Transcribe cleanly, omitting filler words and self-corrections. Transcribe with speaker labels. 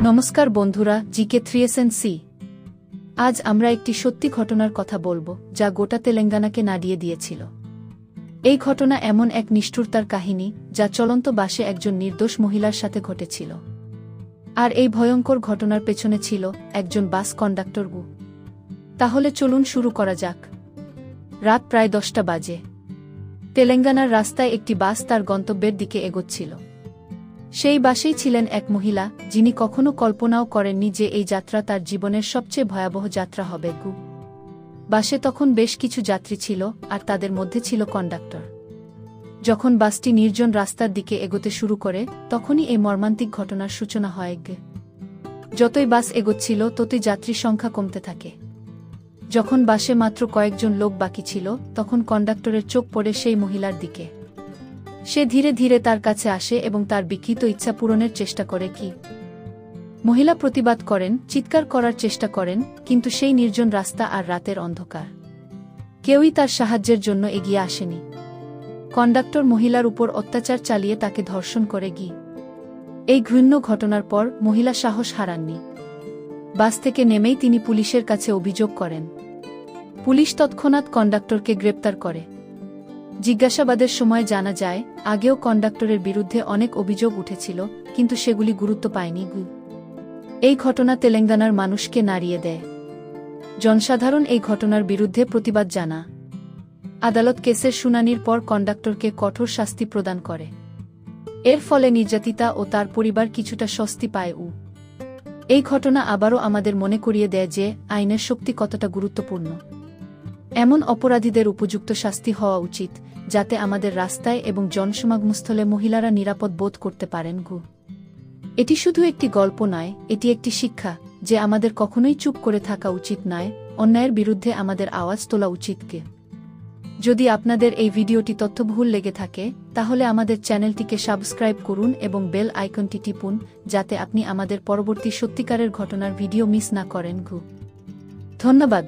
Speaker 1: নমস্কার বন্ধুরা, GK 3SNC। আজ আমরা একটি সত্যি ঘটনার কথা বলবো যা গোটা তেলেঙ্গানাকে নাড়িয়ে দিয়েছিল। এই ঘটনা এমন এক নিষ্ঠুরতার কাহিনী যা চলন্ত বাসে একজন নির্দোষ মহিলার সাথে ঘটেছিল। আর এই ভয়ঙ্কর ঘটনার পেছনে ছিল একজন বাস কন্ডাক্টর। তাহলে চলুন শুরু করা যাক। রাত প্রায় 10টা বাজে। তেলেঙ্গানার রাস্তায় একটি বাস তার গন্তব্যের দিকে এগোচ্ছিল। সেই বাসেই ছিলেন এক মহিলা যিনি কখনো কল্পনাও করেননি যে এই যাত্রা তার জীবনের সবচেয়ে ভয়াবহ যাত্রা হবে। বাসে তখন বেশ কিছু যাত্রী ছিল, আর তাদের মধ্যে ছিল কন্ডাক্টর। যখন বাসটি নির্জন রাস্তার দিকে এগোতে শুরু করে, তখনই এই মর্মান্তিক ঘটনার সূচনা হয়। যতই বাস এগোচ্ছিল ততই যাত্রীর সংখ্যা কমতে থাকে। যখন বাসে মাত্র কয়েকজন লোক বাকি ছিল, তখন কন্ডাক্টরের চোখ পড়ে সেই মহিলার দিকে। সে ধীরে ধীরে তার কাছে আসে এবং তার বিকৃত ইচ্ছা পূরণের চেষ্টা করে। মহিলা প্রতিবাদ করেন, চিৎকার করার চেষ্টা করেন, কিন্তু সেই নির্জন রাস্তা আর রাতের অন্ধকার, কেউই তার সাহায্যের জন্য এগিয়ে আসেনি। কন্ডাক্টর মহিলার উপর অত্যাচার চালিয়ে তাকে ধর্ষণ করে। এই ঘৃণ্য ঘটনার পর মহিলা সাহস হারাননি। বাস থেকে নেমেই তিনি পুলিশের কাছে অভিযোগ করেন। পুলিশ তৎক্ষণাৎ কন্ডাক্টরকে গ্রেপ্তার করে। জিজ্ঞাসাবাদের সময় জানা যায়, আগেও কন্ডাক্টরের বিরুদ্ধে অনেক অভিযোগ উঠেছিল, কিন্তু সেগুলি গুরুত্ব পায়নি। এই ঘটনা তেলেঙ্গানার মানুষকে নাড়িয়ে দেয়। জনসাধারণ এই ঘটনার বিরুদ্ধে প্রতিবাদ জানা। আদালত কেসের শুনানির পর কন্ডাক্টরকে কঠোর শাস্তি প্রদান করে। এর ফলে নির্যাতিতা ও তার পরিবার কিছুটা স্বস্তি পায়। এই ঘটনা আবারও আমাদের মনে করিয়ে দেয় যে আইনের শক্তি কতটা গুরুত্বপূর্ণ। এমন অপরাধীদের উপযুক্ত শাস্তি হওয়া উচিত, যাতে আমাদের রাস্তায় এবং জনসমাগমস্থলে মহিলারা নিরাপদ বোধ করতে পারেন। এটি শুধু একটি গল্প নয়, এটি একটি শিক্ষা যে আমাদের কখনোই চুপ করে থাকা উচিত নয়, অন্যায়ের বিরুদ্ধে আমাদের আওয়াজ তোলা উচিত। যদি আপনাদের এই ভিডিওটি তথ্যবহুল লেগে থাকে, তাহলে আমাদের চ্যানেলটিকে সাবস্ক্রাইব করুন এবং বেল আইকনটি টিপুন, যাতে আপনি আমাদের পরবর্তী সত্যিকারের ঘটনার ভিডিও মিস না করেন। ধন্যবাদ।